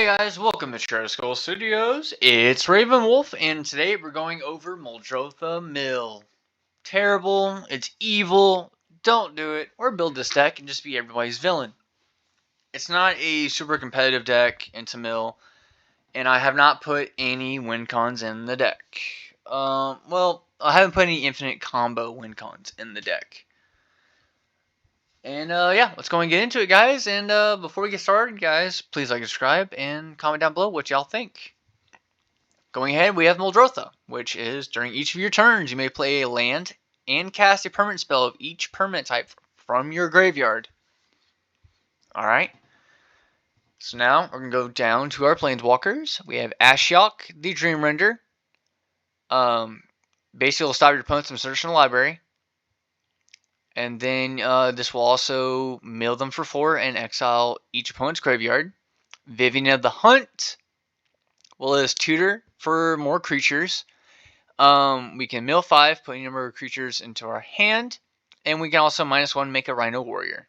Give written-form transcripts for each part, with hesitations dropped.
Hey guys, welcome to Shadow Skull Studios. It's Raven Wolf, and today we're going over Muldrotha Mill. Terrible, it's evil, don't do it, or build this deck and just be everybody's villain. It's not a super competitive deck into Mill, and I have not put any win cons in the deck. Well, I haven't put any infinite combo win cons in the deck. And yeah, let's go and get into it, guys. And before we get started, guys, please like and subscribe and comment down below what y'all think. Going ahead, we have Muldrotha, which is during each of your turns, you may play a land and cast a permanent spell of each permanent type from your graveyard. Alright. So now we're going to go down to our planeswalkers. We have Ashiok, the Dream Render. Basically, will stop your opponents from searching the library. And then this will also mill them for 4 and exile each opponent's graveyard. Vivian of the Hunt will let us tutor for more creatures. We can mill 5, put a number of creatures into our hand. And we can also -1 make a Rhino Warrior.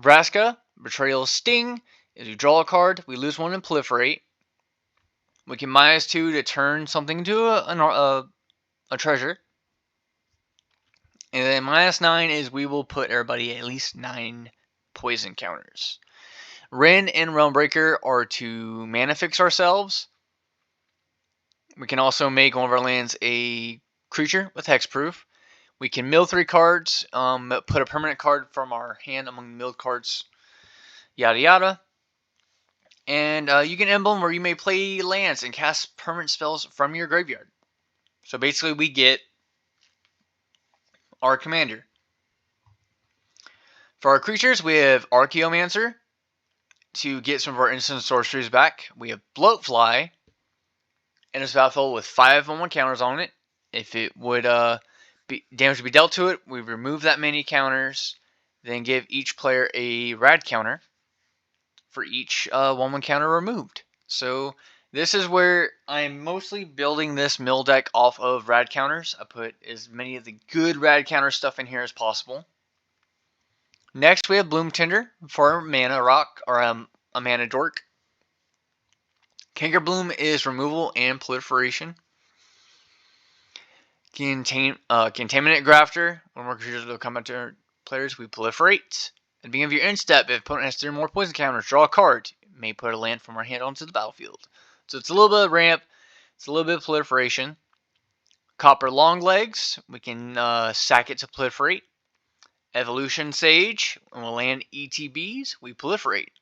Vraska, Betrayal Sting. As we draw a card, we lose 1 and proliferate. We can -2 to turn something into a treasure. And then -9 is we will put everybody at least 9 poison counters. Wrenn and Realmbreaker are to mana fix ourselves. We can also make one of our lands a creature with hexproof. We can mill 3 cards, put a permanent card from our hand among the milled cards, yada yada. And you can emblem where you may play lands and cast permanent spells from your graveyard. So basically we get our commander. For our creatures, we have Archaeomancer to get some of our instant sorceries back. We have Bloatfly, and it's battlefield with 5 1/1 counters on it. If it would damage to be dealt to it, we remove that many counters, then give each player a rad counter for each 1/1 counter removed. So this is where I'm mostly building this mill deck off of rad counters. I put as many of the good rad counter stuff in here as possible. Next, we have Bloom Tender for mana rock, or a mana dork. Kangerbloom is removal and proliferation. Contaminant Grafter. When more creatures will come to our players, we proliferate. At the beginning of your end step, if opponent has 3 or more poison counters, draw a card. You may put a land from our hand onto the battlefield. So it's a little bit of ramp. It's a little bit of proliferation. Copper Longlegs. We can sack it to proliferate. Evolution Sage. When we land ETBs, we proliferate.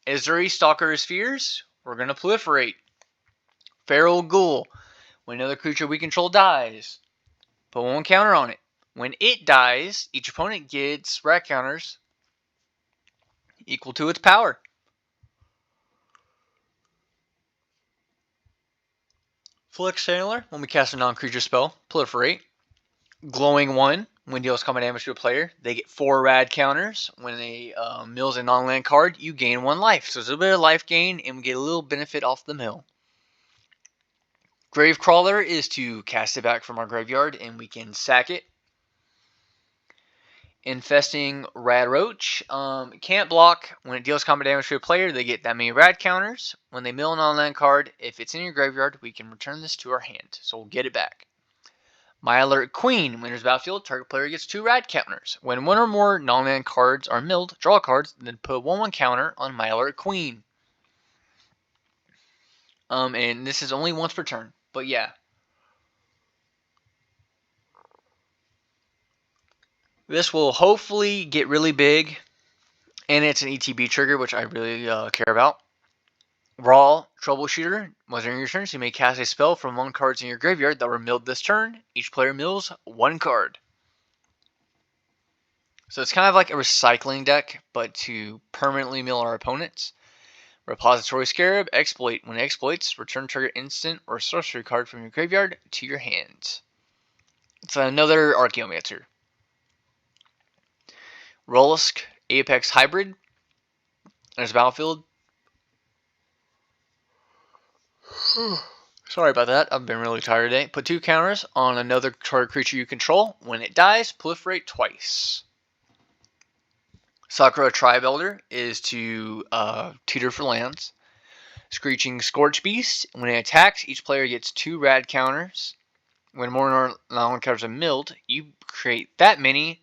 Ezuri Stalker Spheres. We're going to proliferate. Feral Ghoul. When another creature we control dies, put 1 counter on it. When it dies, each opponent gets rat counters equal to its power. Flex Sailor, when we cast a non-creature spell, proliferate. Glowing One, when deals combat damage to a player, they get 4 rad counters. When they mills a non-land card, you gain 1 life. So it's a little bit of life gain, and we get a little benefit off the mill. Gravecrawler is to cast it back from our graveyard, and we can sack it. Infesting Rad Roach. Can't block. When it deals combat damage to a player, they get that many rad counters. When they mill an on-land card, if it's in your graveyard, we can return this to our hand. So we'll get it back. Myalert Queen. When there's battlefield, target player gets 2 rad counters. When 1 or more non-land cards are milled, draw cards, then put a 1/1 counter on Myalert Queen. And this is only once per turn. But yeah. This will hopefully get really big. And it's an ETB trigger, which I really care about. Raw Troubleshooter. Once during your turn, so you may cast a spell from 1 cards in your graveyard that were milled this turn. Each player mills 1 card. So it's kind of like a recycling deck, but to permanently mill our opponents. Repository Scarab. Exploit. When it exploits, return target instant or sorcery card from your graveyard to your hand. It's another Archaeomancer. Rollusk Apex Hybrid. There's a battlefield. Sorry about that. I've been really tired today. Put 2 counters on another target creature you control. When it dies, proliferate twice. Sakura Tri-Builder is to tutor for lands. Screeching Scorch Beast. When it attacks, each player gets 2 rad counters. When more non-counters are milled, you create that many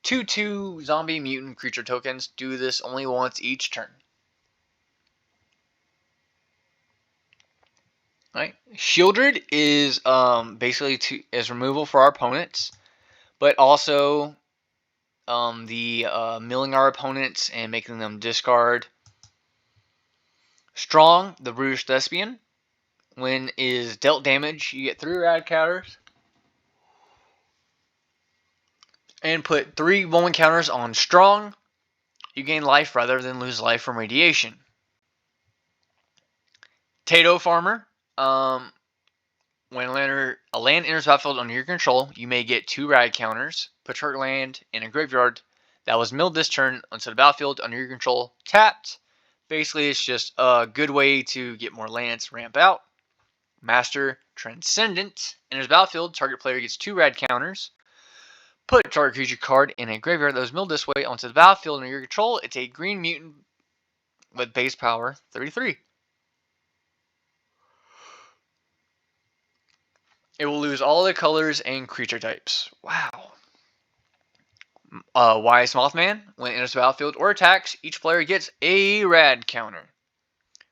2/2 zombie mutant creature tokens. Do this only once each turn. Right. Shieldred is basically is removal for our opponents, but also milling our opponents and making them discard. Strong, the Brutish Thespian. When is dealt damage, you get 3 rad counters. And put 3 moment counters on Strong. You gain life rather than lose life from radiation. Tato Farmer. When a land enters battlefield under your control, you may get 2 rad counters. Put your land in a graveyard that was milled this turn onto the battlefield under your control, tapped. Basically, it's just a good way to get more lands, ramp out. Master Transcendent. Enters battlefield, target player gets 2 rad counters. Put target creature card in a graveyard that was milled this way onto the battlefield under your control. It's a green mutant with base power 33. It will lose all the colors and creature types. Wow. Wise Mothman. When it enters the battlefield or attacks, each player gets a rad counter.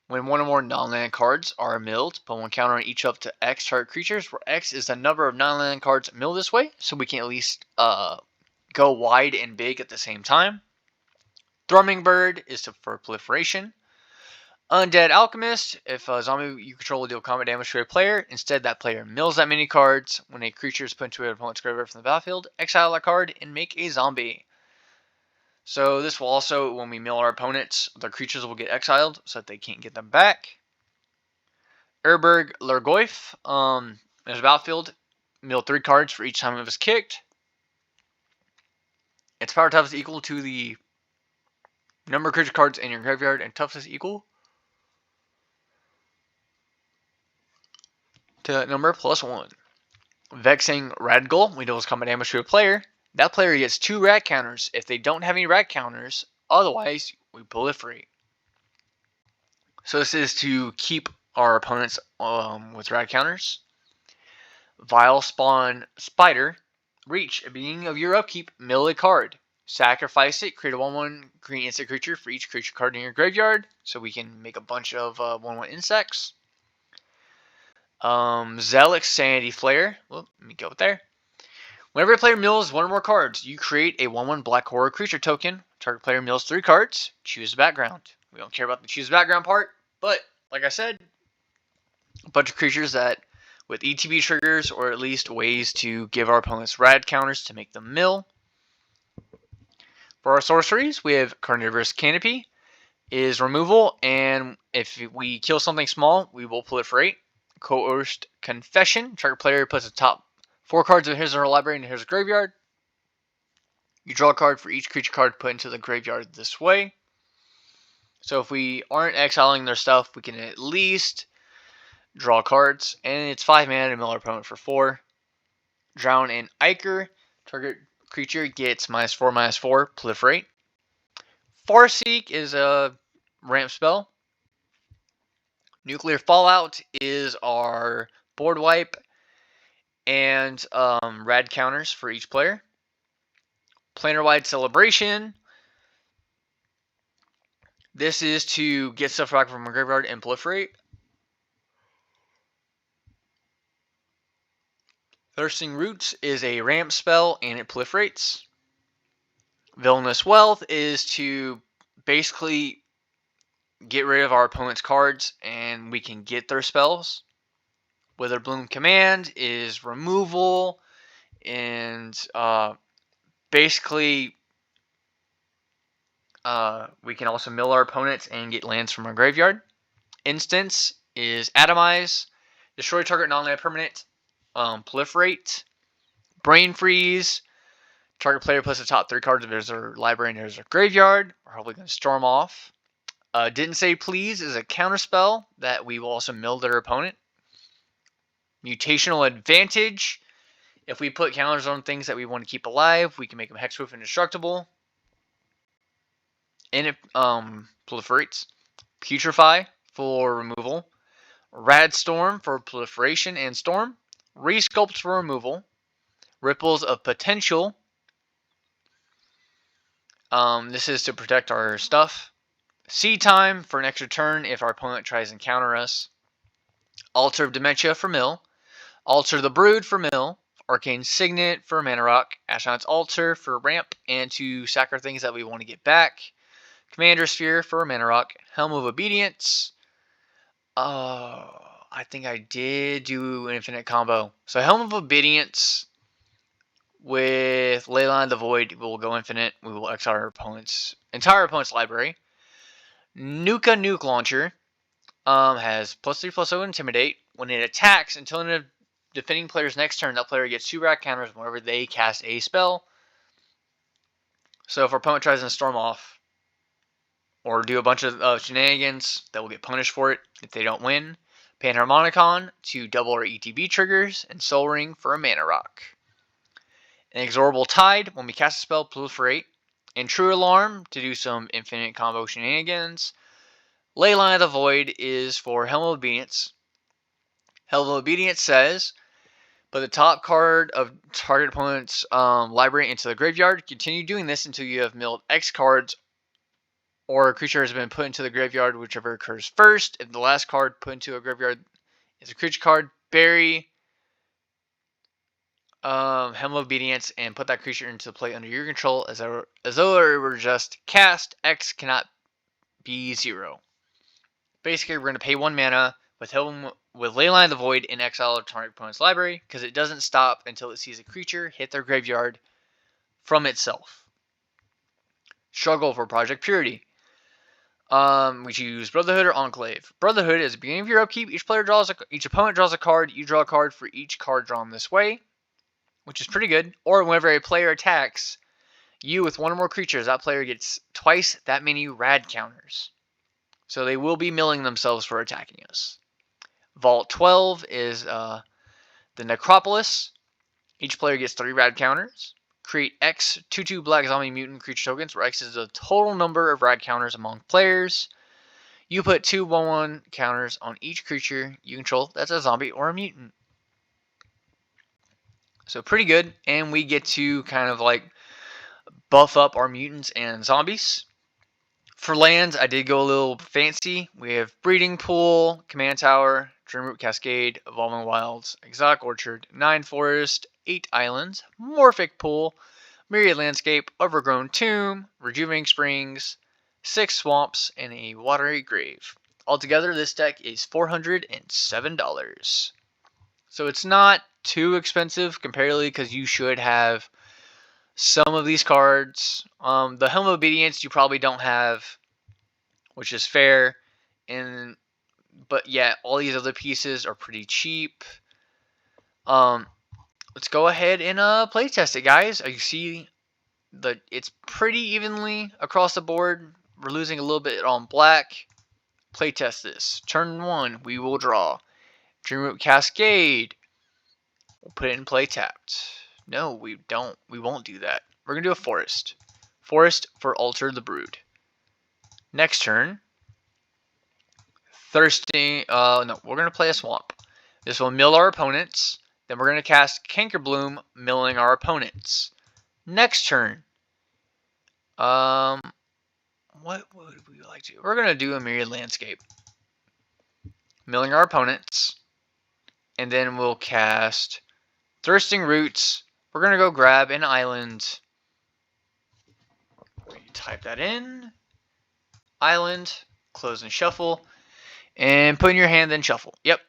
When one or more non-land cards are milled, put 1 counter on each up to X target creatures, where X is the number of non-land cards milled this way, so we can at least go wide and big at the same time. Thrumming Bird is for proliferation. Undead Alchemist. If a zombie you control will deal combat damage to a player, instead that player mills that many cards. When a creature is put into an opponent's graveyard from the battlefield, exile that card and make a zombie. So this will also, when we mill our opponents, their creatures will get exiled so that they can't get them back. Erberg Lurgoyf. In the battlefield, mill 3 cards for each time it was kicked. Its power toughness is equal to the number of creature cards in your graveyard, and toughness equal to that number plus 1. Vexing Radgull. We deals combat damage to a player. That player gets 2 rad counters. If they don't have any rad counters, otherwise we proliferate. So this is to keep our opponents with rad counters. Vile Spawn Spider. Reach. At the beginning of your upkeep, mill a card. Sacrifice it. Create a 1/1 green insect creature for each creature card in your graveyard, so we can make a bunch of 1/1 insects. Zealous Sanity Flare. Well, let me go there. Whenever a player mills 1 or more cards, you create a 1/1 black horror creature token. Target player mills 3 cards. Choose the background. We don't care about the choose the background part, but like I said, a bunch of creatures that with ETB triggers or at least ways to give our opponents rad counters to make them mill. For our sorceries, we have Carnivorous Canopy is removal, and if we kill something small, we will proliferate. Coerced Confession. Target player puts the top 4 cards of his or her library into his graveyard. You draw a card for each creature card put into the graveyard this way. So if we aren't exiling their stuff, we can at least draw cards. And it's 5 mana to mill our opponent for 4. Drown in Ichor. Target creature gets -4/-4, proliferate. Farseek is a ramp spell. Nuclear Fallout is our board wipe and rad counters for each player. Planar-wide Celebration. This is to get stuff back from a graveyard and proliferate. Thirsting Roots is a ramp spell and it proliferates. Villainous Wealth is to basically get rid of our opponent's cards and we can get their spells. Witherbloom Command is removal and basically we can also mill our opponents and get lands from our graveyard. Instance is Atomize. Destroy target non-land permanent. Proliferate. Brain Freeze. Target player puts the top 3 cards of his or library into his or graveyard. We're probably going to storm off. Didn't Say Please is a counterspell that we will also mill their opponent. Mutational Advantage. If we put counters on things that we want to keep alive, we can make them hexproof and indestructible. and it proliferates. Putrefy for removal. Rad Storm for proliferation and storm. Resculpt for removal. Ripples of Potential. This is to protect our stuff. Seed Time for an extra turn if our opponent tries to counter us. Altar of Dementia for mill. Altar the Brood for mill. Arcane Signet for Mana Rock. Astronaut's Altar for ramp and to sack our things that we want to get back. Commander Sphere for Mana Rock. Helm of Obedience. I think I did do an infinite combo. So Helm of Obedience with Leyline of the Void will go infinite. We will exile our entire opponent's library. Nuka Nuke Launcher has +3/+0 Intimidate. When it attacks, until the defending player's next turn, that player gets 2 rad counters whenever they cast a spell. So if our opponent tries to storm off or do a bunch of shenanigans, that will get punished for it if they don't win. Panharmonicon to double our ETB triggers, and Soul Ring for a Mana Rock. Inexorable Tide, when we cast a spell, proliferate. And True Alarm to do some infinite combo shenanigans. Leyline of the Void is for Helm of Obedience. Helm of Obedience says, put the top card of target opponent's library into the graveyard. Continue doing this until you have milled X cards or a creature has been put into the graveyard, whichever occurs first. If the last card put into a graveyard is a creature card, bury Helm of Obedience and put that creature into play under your control as though it were just cast. X cannot be 0. Basically, we're going to pay 1 mana with Leyline of the Void in exile of target opponent's library, because it doesn't stop until it sees a creature hit their graveyard from itself. Struggle for Project Purity. We choose Brotherhood or Enclave. Brotherhood is the beginning of your upkeep. Each opponent draws a card. You draw a card for each card drawn this way, which is pretty good. Or whenever a player attacks you with 1 or more creatures, that player gets twice that many rad counters. So they will be milling themselves for attacking us. Vault 12 is the Necropolis. Each player gets 3 rad counters. Create X 2/2 Black Zombie Mutant creature tokens, where X is the total number of rad counters among players. You put 2 1/1 counters on each creature you control that's a zombie or a mutant. So pretty good, and we get to kind of like buff up our mutants and zombies. For lands, I did go a little fancy. We have Breeding Pool, Command Tower, Dreamroot Cascade, Evolving Wilds, Exotic Orchard, 9 Forest, 8 Islands, Morphic Pool, Myriad Landscape, Overgrown Tomb, Rejuvenating Springs, 6 Swamps, and a Watery Grave. Altogether, this deck is $407. So it's not too expensive comparatively, because you should have some of these cards. The Helm of Obedience you probably don't have, which is fair. But yeah, all these other pieces are pretty cheap. Let's go ahead and playtest it, guys. You see that it's pretty evenly across the board. We're losing a little bit on black. Playtest this. Turn 1, we will draw. Dreamroot Cascade. We'll put it in play tapped. No, we don't. We won't do that. We're going to do a Forest. Forest for Altar the Brood. Next turn. Thirsting. No, we're going to play a Swamp. This will mill our opponents. Then we're going to cast Cankerbloom, milling our opponents. Next turn. What would we like to do? We're going to do a Myriad Landscape. Milling our opponents. And then we'll cast Thirsting Roots. We're going to go grab an island. Type that in. Island. Close and shuffle. And put in your hand, then shuffle. Yep.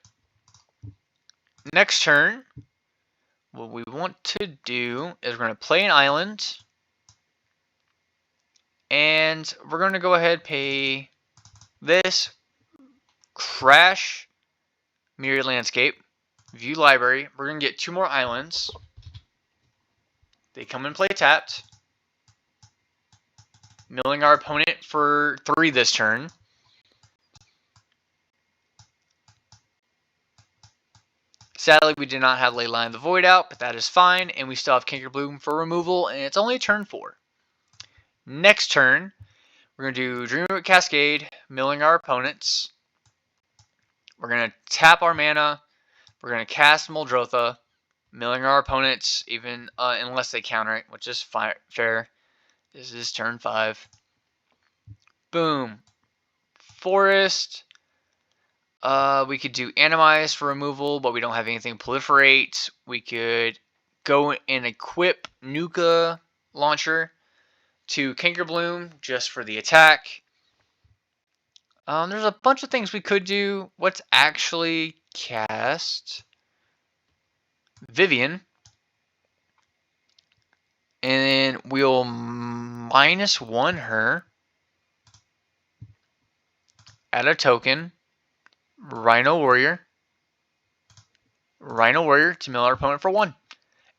Next turn, what we want to do is we're going to play an island. And we're going to go ahead pay this. Crash Myriad Landscape. View Library. We're going to get 2 more islands. They come in play tapped. Milling our opponent for 3 this turn. Sadly, we did not have Leyline of the Void out, but that is fine. And we still have Cankerbloom for removal, and it's only turn 4. Next turn, We're going to do Dream Root Cascade, milling our opponents. We're going to tap our mana. We're going to cast Muldrotha, milling our opponents, even unless they counter it, which is fair. This is turn 5. Boom. Forest. We could do Animize for removal, but we don't have anything proliferate. We could go and equip Nuka Launcher to Kinkerbloom just for the attack. There's a bunch of things we could do. Let's actually cast Vivian. And then we'll -1 her. Add a token. Rhino Warrior to mill our opponent for 1.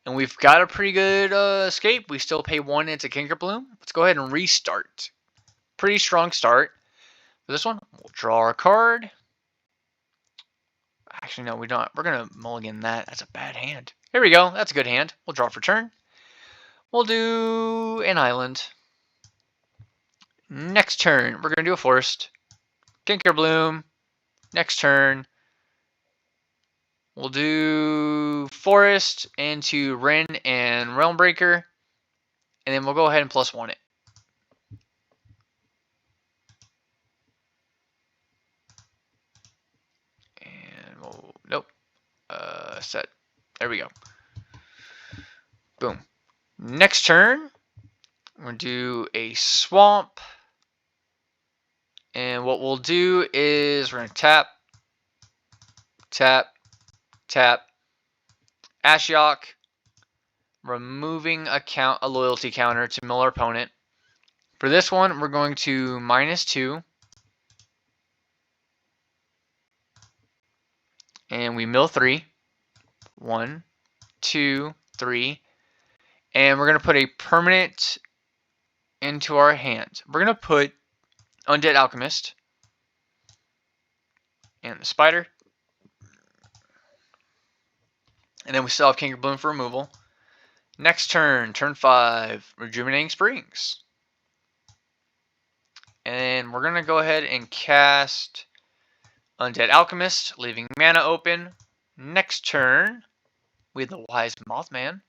And we've got a pretty good escape. We still pay 1 into Kinkerbloom. Let's go ahead and restart. Pretty strong start. For this one, we'll draw our card. Actually, no, we don't. We're going to mulligan that. That's a bad hand. Here we go. That's a good hand. We'll draw for turn. We'll do an island. Next turn, we're going to do a forest. Kinkerbloom. Next turn, we'll do forest into Wren and Realmbreaker. And then we'll go ahead and +1 it. And we'll, nope. Set. There we go. Boom. Next turn, we're going to do a swamp. And what we'll do is we're going to tap, tap, tap, Ashiok, removing a loyalty counter to mill our opponent. For this one, we're going to -2. And we mill 3. 1, 2, 3. And we're going to put a permanent into our hand. We're going to put Undead Alchemist and the Spider. And then we still have Kinkerbloom for removal. Next turn, turn 5, Rejuvenating Springs. And we're going to go ahead and cast Undead Alchemist, leaving mana open. Next turn, we have the Wise Mothman.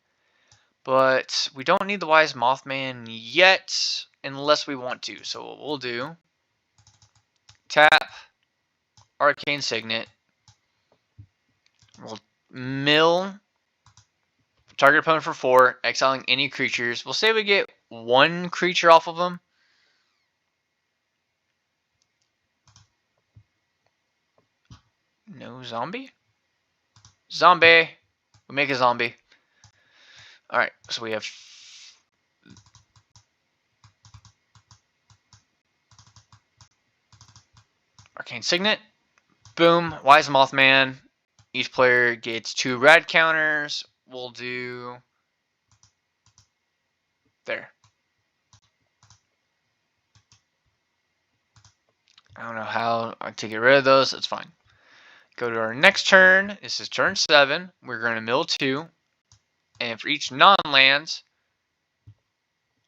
But we don't need the Wise Mothman yet, unless we want to. So what we'll do, tap, Arcane Signet. We'll mill target opponent for 4, exiling any creatures. We'll say we get 1 creature off of them. No zombie? Zombie! We make a zombie. Alright, so we have Arcane Signet. Boom, Wise Mothman. Each player gets 2 rad counters. We'll do there. I don't know how to get rid of those. That's fine. Go to our next turn. This is turn 7. We're going to mill 2. And for each non-lands,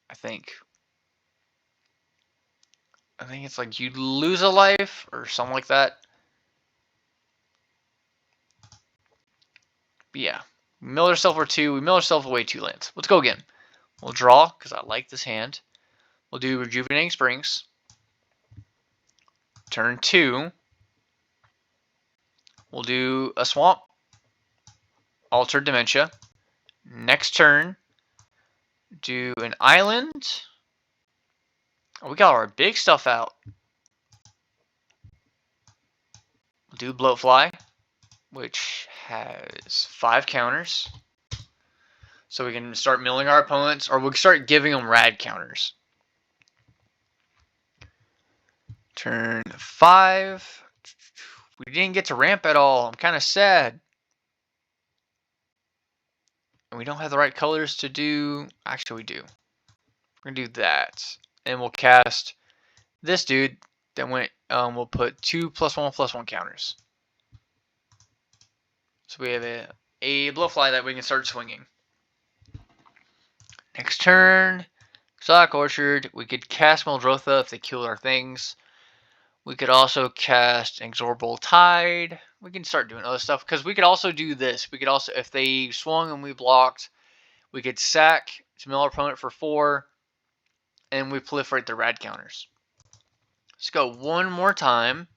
I think it's like you lose a life or something like that. But yeah, we mill ourselves for 2. We mill ourselves away 2 lands. Let's go again. We'll draw because I like this hand. We'll do Rejuvenating Springs. Turn 2. We'll do a swamp. Altered Dementia. Next turn, do an island. Oh, we got our big stuff out. We'll do Bloatfly, which has 5 counters. So we can start milling our opponents, or we can start giving them rad counters. Turn 5. We didn't get to ramp at all. I'm kind of sad. And we don't have the right colors to do. Actually, we do. We're going to do that. And we'll cast this dude. Then we'll put 2 +1/+1 counters. So we have a Bloatfly that we can start swinging. Next turn, Sock Orchard. We could cast Muldrotha if they killed our things. We could also cast Inexorable Tide. We can start doing other stuff because we could also do this. We could also, if they swung and we blocked, we could sack to mill our opponent for 4, and we proliferate the rad counters. Let's go one more time.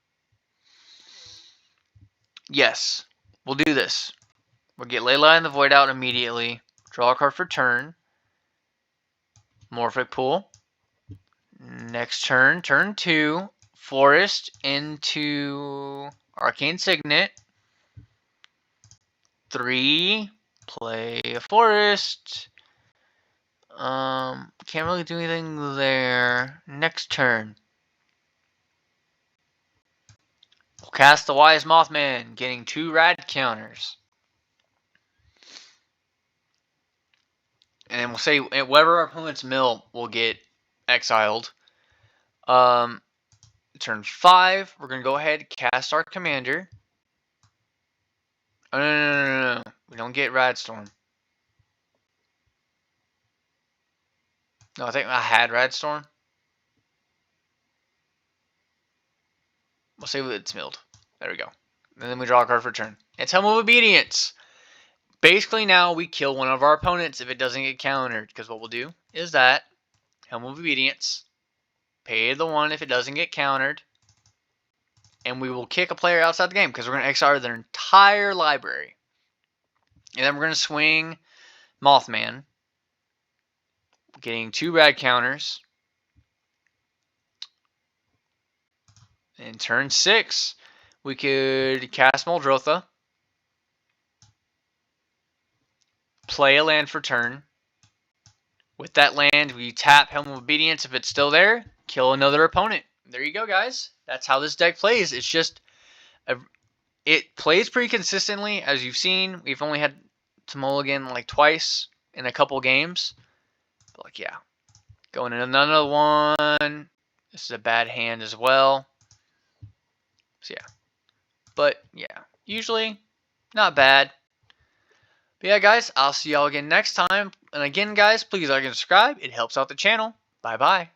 Yes, we'll do this. We'll get Leyline in the Void out immediately. Draw a card for turn. Morphic Pool. Next turn, turn 2. Forest into Arcane Signet. 3. Play a Forest. Can't really do anything there. Next turn. We'll cast the Wise Mothman, getting 2 rad counters. And then we'll say whatever our opponent's mill will get exiled. Turn 5, we're going to go ahead and cast our commander. Oh, no. We don't get Radstorm. No, I think I had Radstorm. We'll say it's milled. There we go. And then we draw a card for turn. It's Helm of Obedience. Basically now we kill one of our opponents if it doesn't get countered. Because what we'll do is that. Helm of Obedience. Pay the 1 if it doesn't get countered. And we will kick a player outside the game. Because we're going to exile their entire library. And then we're going to swing Mothman. Getting 2 rad counters. In turn 6, we could cast Muldrotha. Play a land for turn. With that land, we tap Helm of Obedience if it's still there. Kill another opponent. There you go, guys. That's how this deck plays. It's just... it plays pretty consistently, as you've seen. We've only had to mulligan like twice in a couple games. But like, yeah. Going in another one. This is a bad hand as well. So, yeah. But, yeah. Usually, not bad. But, yeah, guys. I'll see y'all again next time. And again, guys, please like and subscribe. It helps out the channel. Bye-bye.